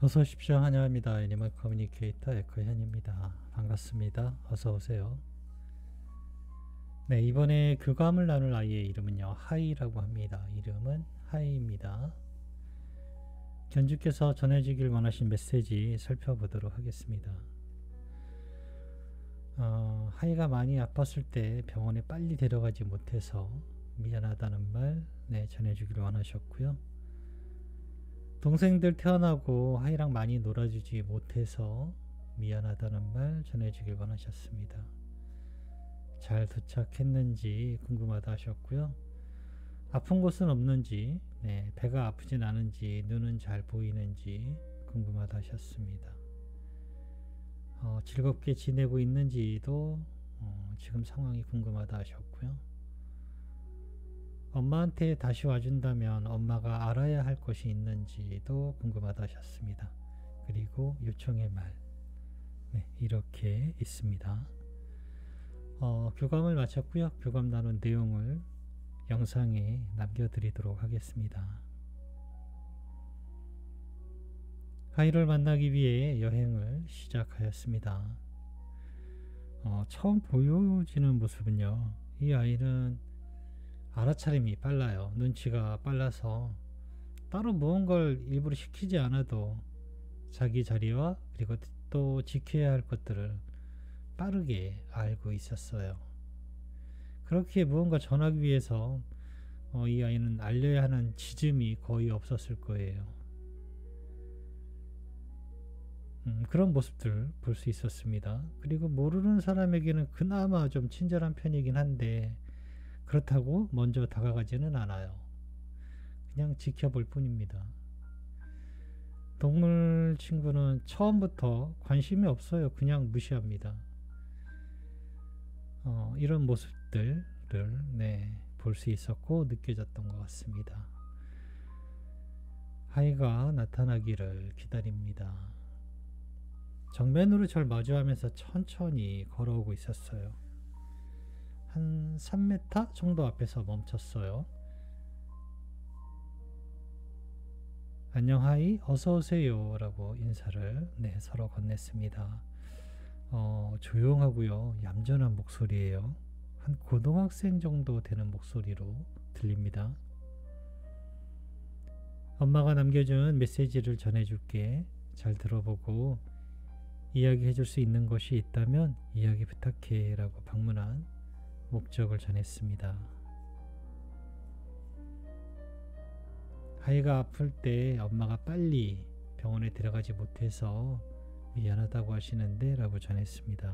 어서 오십시오. 환영합니다. 애니멀 커뮤니케이터 에코현입니다. 반갑습니다. 어서 오세요. 네, 이번에 교감을 나눌 아이의 이름은요, 하이라고 합니다. 이름은 하이입니다. 견주께서 전해주길 원하신 메시지 살펴보도록 하겠습니다. 하이가 많이 아팠을 때 병원에 빨리 데려가지 못해서 미안하다는 말 전해주길 원하셨고요. 동생들 태어나고 하이랑 많이 놀아주지 못해서 미안하다는 말 전해주길 원하셨습니다. 잘 도착했는지 궁금하다 하셨고요. 아픈 곳은 없는지, 배가 아프진 않은지, 눈은 잘 보이는지 궁금하다 하셨습니다. 즐겁게 지내고 있는지도 지금 상황이 궁금하다 하셨고요. 엄마한테 다시 와준다면 엄마가 알아야 할 것이 있는지도 궁금하다 하셨습니다. 그리고 요청의 말, 이렇게 있습니다. 교감을 마쳤고요. 교감 나눈 내용을 영상에 남겨드리도록 하겠습니다. 하이를 만나기 위해 여행을 시작하였습니다. 처음 보여지는 모습은요, 이 아이는 알아차림이 빨라요. 눈치가 빨라서 따로 무언가를 일부러 시키지 않아도 자기 자리와 그리고 또 지켜야 할 것들을 빠르게 알고 있었어요. 그렇게 무언가 전하기 위해서 이 아이는 알려야 하는 지점이 거의 없었을 거예요. 그런 모습들 볼 수 있었습니다. 그리고 모르는 사람에게는 그나마 좀 친절한 편이긴 한데 그렇다고 먼저 다가가지는 않아요. 그냥 지켜볼 뿐입니다. 동물 친구는 처음부터 관심이 없어요. 그냥 무시합니다. 이런 모습들을 볼 수 있었고 느껴졌던 것 같습니다. 하이가 나타나기를 기다립니다. 정면으로 절 마주하면서 천천히 걸어오고 있었어요. 한 3m 정도 앞에서 멈췄어요. 안녕 하이, 어서오세요 라고 인사를 서로 건넸습니다. 조용하고요, 얌전한 목소리예요. 한 고등학생 정도 되는 목소리로 들립니다. 엄마가 남겨준 메시지를 전해줄게. 잘 들어보고 이야기해줄 수 있는 것이 있다면 이야기 부탁해 라고 방문한 목적을 전했습니다. 하이가 아플 때 엄마가 빨리 병원에 데려가지 못해서 미안하다고 하시는데 라고 전했습니다.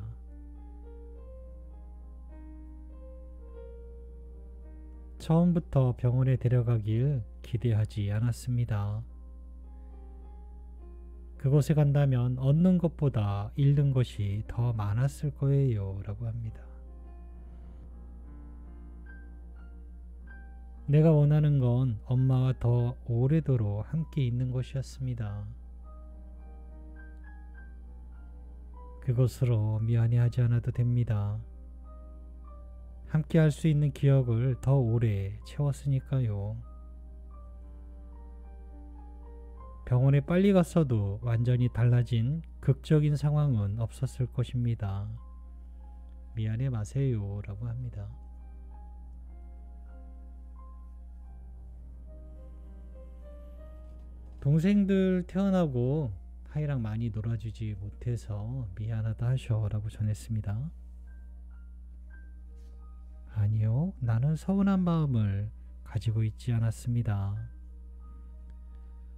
처음부터 병원에 데려가길 기대하지 않았습니다. 그곳에 간다면 얻는 것보다 잃는 것이 더 많았을 거예요 라고 합니다. 내가 원하는 건 엄마와 더 오래도록 함께 있는 것이었습니다. 그것으로 미안해하지 않아도 됩니다. 함께 할 수 있는 기억을 더 오래 채웠으니까요. 병원에 빨리 갔어도 완전히 달라진 극적인 상황은 없었을 것입니다. 미안해 마세요 라고 합니다. 동생들 태어나고 하이랑 많이 놀아주지 못해서 미안하다 하셔 라고 전했습니다. 아니요, 나는 서운한 마음을 가지고 있지 않았습니다.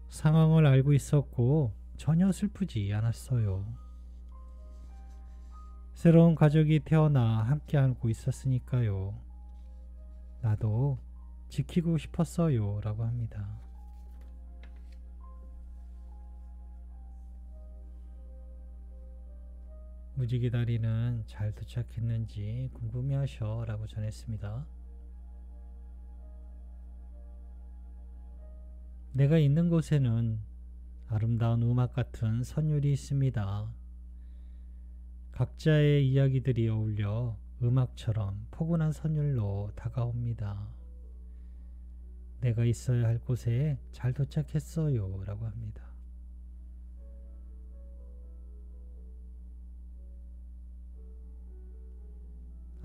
상황을 알고 있었고 전혀 슬프지 않았어요. 새로운 가족이 태어나 함께하고 있었으니까요. 나도 지키고 싶었어요 라고 합니다. 무지개다리는 잘 도착했는지 궁금해하셔 라고 전했습니다. 내가 있는 곳에는 아름다운 음악 같은 선율이 있습니다. 각자의 이야기들이 어울려 음악처럼 포근한 선율로 다가옵니다. 내가 있어야 할 곳에 잘 도착했어요 라고 합니다.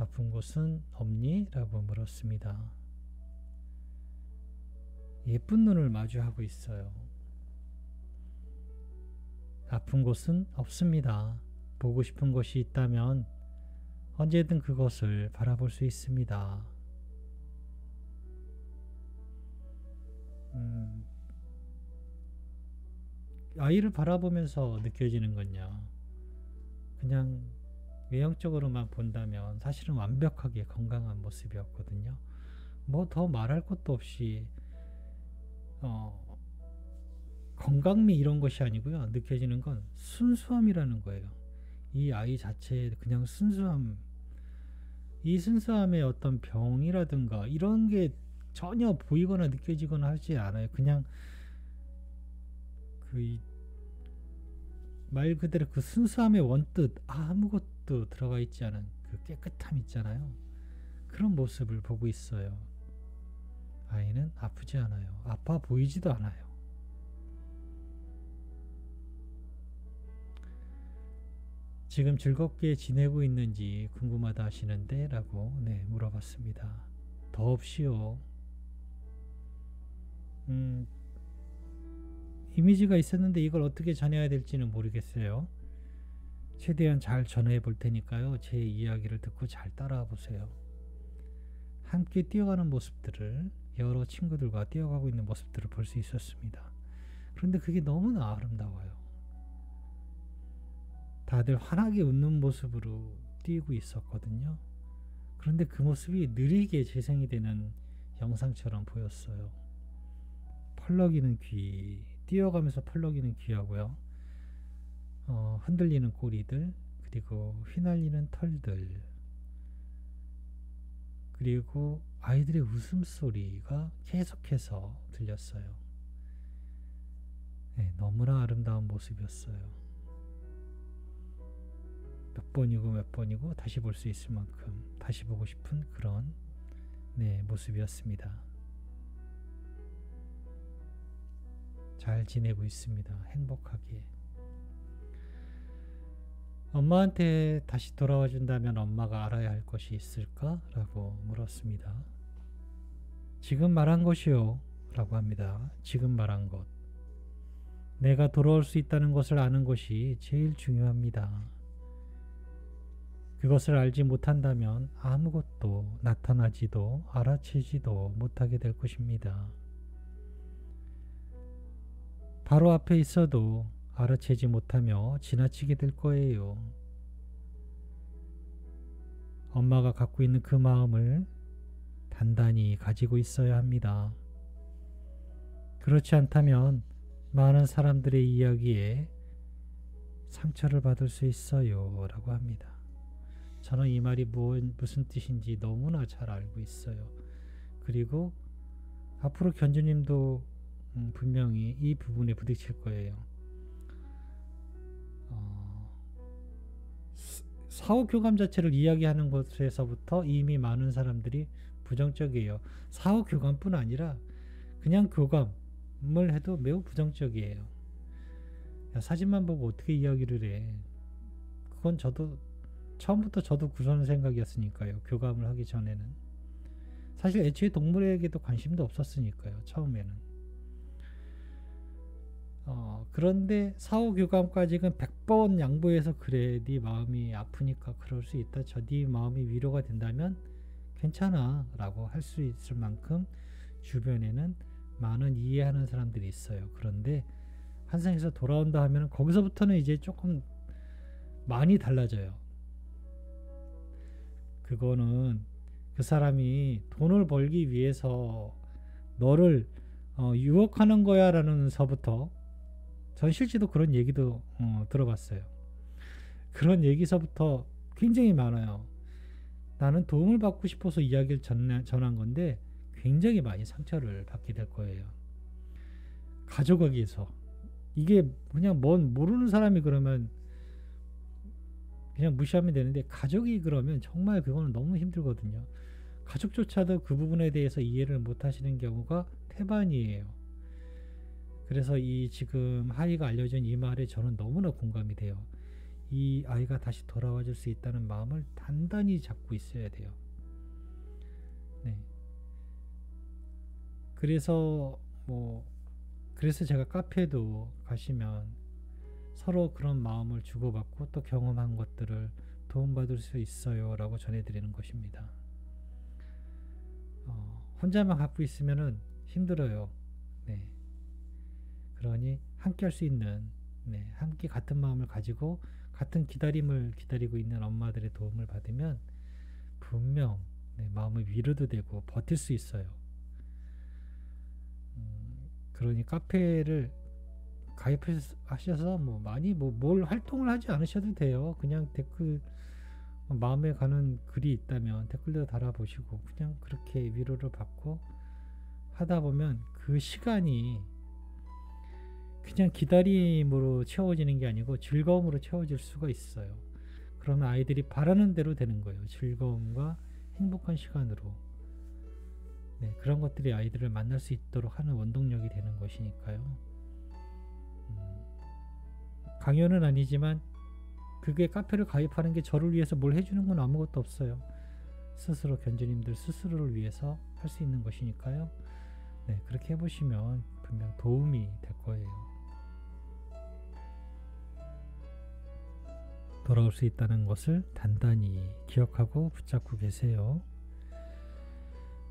아픈 곳은 없니? 라고 물었습니다. 예쁜 눈을 마주하고 있어요. 아픈 곳은 없습니다. 보고 싶은 곳이 있다면 언제든 그것을 바라볼 수 있습니다. 아이를 바라보면서 느껴지는 건요, 그냥 외형적으로만 본다면 사실은 완벽하게 건강한 모습이었거든요. 뭐 더 말할 것도 없이 건강미 이런 것이 아니고요. 느껴지는 건 순수함이라는 거예요. 이 아이 자체의 그냥 순수함, 이 순수함의 어떤 병이라든가 이런 게 전혀 보이거나 느껴지거나 하지 않아요. 그냥 그 말 그대로 그 순수함의 원뜻, 아무것도 들어가 있지 않은 그 깨끗함 있잖아요. 그런 모습을 보고 있어요. 아이는 아프지 않아요. 아파 보이지도 않아요. 지금 즐겁게 지내고 있는지 궁금하다 하시는데 라고 물어봤습니다. 더없이요. 이미지가 있었는데 이걸 어떻게 전해야 될지는 모르겠어요. 최대한 잘 전해 볼 테니까요. 제 이야기를 듣고 잘 따라와 보세요. 함께 뛰어가는 모습들을, 여러 친구들과 뛰어가고 있는 모습들을 볼 수 있었습니다. 그런데 그게 너무나 아름다워요. 다들 환하게 웃는 모습으로 뛰고 있었거든요. 그런데 그 모습이 느리게 재생이 되는 영상처럼 보였어요. 펄럭이는 귀, 뛰어가면서 펄럭이는 귀하고요. 흔들리는 꼬리들, 그리고 휘날리는 털들, 그리고 아이들의 웃음소리가 계속해서 들렸어요. 너무나 아름다운 모습이었어요. 몇 번이고 몇 번이고 다시 볼 수 있을 만큼 다시 보고 싶은 그런 모습이었습니다. 잘 지내고 있습니다. 행복하게. 엄마한테 다시 돌아와 준다면 엄마가 알아야 할 것이 있을까? 라고 물었습니다. 지금 말한 것이요. 라고 합니다. 지금 말한 것. 내가 돌아올 수 있다는 것을 아는 것이 제일 중요합니다. 그것을 알지 못한다면 아무것도 나타나지도 알아채지도 못하게 될 것입니다. 바로 앞에 있어도 알아채지 못하며 지나치게 될 거예요. 엄마가 갖고 있는 그 마음을 단단히 가지고 있어야 합니다. 그렇지 않다면 많은 사람들의 이야기에 상처를 받을 수 있어요. 라고 합니다. 저는 이 말이 무슨 뜻인지 너무나 잘 알고 있어요. 그리고 앞으로 견주님도 분명히 이 부분에 부딪힐 거예요. 사후교감 자체를 이야기하는 것에서부터 이미 많은 사람들이 부정적이에요. 사후교감뿐 아니라 그냥 교감을 해도 매우 부정적이에요. 야, 사진만 보고 어떻게 이야기를 해. 그건 처음부터 저도 그런 생각이었으니까요. 교감을 하기 전에는. 사실 애초에 동물에게도 관심도 없었으니까요. 처음에는. 그런데 사후교감까지는 100번 양보해서 그래, 네 마음이 아프니까 그럴 수 있다, 네 마음이 위로가 된다면 괜찮아 라고 할 수 있을 만큼 주변에는 많은 이해하는 사람들이 있어요. 그런데 환생에서 돌아온다 하면 거기서부터는 이제 조금 많이 달라져요. 그거는 그 사람이 돈을 벌기 위해서 너를 유혹하는 거야 라는 서부터, 전 실제로 그런 얘기도 들어봤어요. 그런 얘기서부터 굉장히 많아요. 나는 도움을 받고 싶어서 이야기를 전한 건데 굉장히 많이 상처를 받게 될 거예요. 가족에게서. 이게 그냥 모르는 사람이 그러면 그냥 무시하면 되는데, 가족이 그러면 정말 그거는 너무 힘들거든요. 가족조차도 그 부분에 대해서 이해를 못 하시는 경우가 태반이에요. 그래서 이 지금 하이가 알려준 이 말에 저는 너무나 공감이 돼요. 이 아이가 다시 돌아와 줄 수 있다는 마음을 단단히 잡고 있어야 돼요. 네. 그래서 그래서 제가 카페도 가시면 서로 그런 마음을 주고받고 또 경험한 것들을 도움받을 수 있어요 라고 전해드리는 것입니다. 혼자만 갖고 있으면은 힘들어요. 네. 그러니 함께 할 수 있는, 네, 함께 같은 마음을 가지고 같은 기다림을 기다리고 있는 엄마들의 도움을 받으면 분명, 네, 마음의 위로도 되고 버틸 수 있어요. 그러니 카페를 가입하셔서 많이 뭘 활동을 하지 않으셔도 돼요. 그냥 댓글, 마음에 가는 글이 있다면 댓글도 달아보시고 그냥 그렇게 위로를 받고 하다 보면 그 시간이 그냥 기다림으로 채워지는 게 아니고 즐거움으로 채워질 수가 있어요. 그러면 아이들이 바라는 대로 되는 거예요. 즐거움과 행복한 시간으로. 네, 그런 것들이 아이들을 만날 수 있도록 하는 원동력이 되는 것이니까요. 강요는 아니지만 그게 카페를 가입하는 게 저를 위해서 뭘 해주는 건 아무것도 없어요. 스스로 견주님들 스스로를 위해서 할 수 있는 것이니까요. 네, 그렇게 해보시면 분명 도움이 될 거예요. 돌아올 수 있다는 것을 단단히 기억하고 붙잡고 계세요.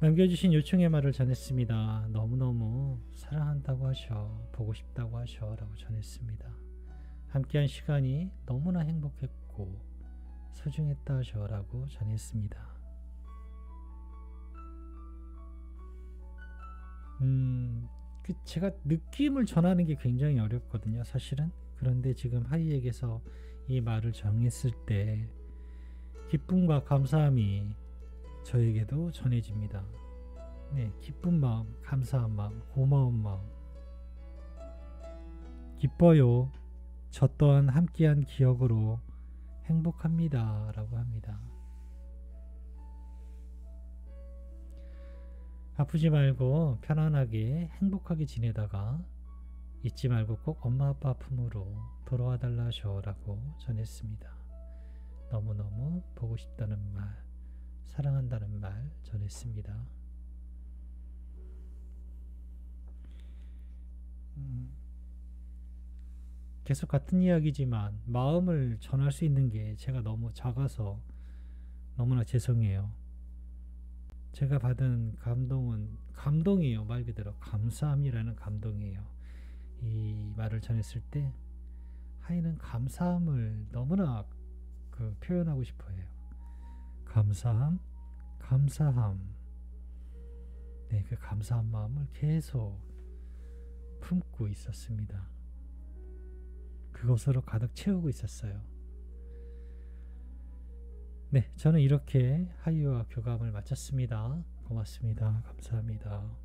남겨주신 요청의 말을 전했습니다. 너무너무 사랑한다고 하셔, 보고 싶다고 하셔 라고 전했습니다. 함께한 시간이 너무나 행복했고 소중했다 하셔 라고 전했습니다. 제가 느낌을 전하는 게 굉장히 어렵거든요, 사실은. 그런데 지금 하이에게서 이 말을 정했을 때 기쁨과 감사함이 저에게도 전해집니다. 네, 기쁜 마음, 감사한 마음, 고마운 마음. 기뻐요. 저 또한 함께한 기억으로 행복합니다 라고 합니다. 아프지 말고 편안하게 행복하게 지내다가 잊지 말고 꼭 엄마 아빠 품으로 돌아와 달라셔 라고 전했습니다. 너무너무 보고 싶다는 말, 사랑한다는 말 전했습니다. 계속 같은 이야기지만 마음을 전할 수 있는 게 제가 너무 작아서 너무나 죄송해요. 제가 받은 감동은 감동이에요. 말 그대로 감사함이라는 감동이에요. 이 말을 전했을 때 하이는 감사함을 너무나 표현하고 싶어요. 감사함, 감사함. 네, 그 감사한 마음을 계속 품고 있었습니다. 그것으로 가득 채우고 있었어요. 네, 저는 이렇게 하이와 교감을 마쳤습니다. 고맙습니다. 감사합니다.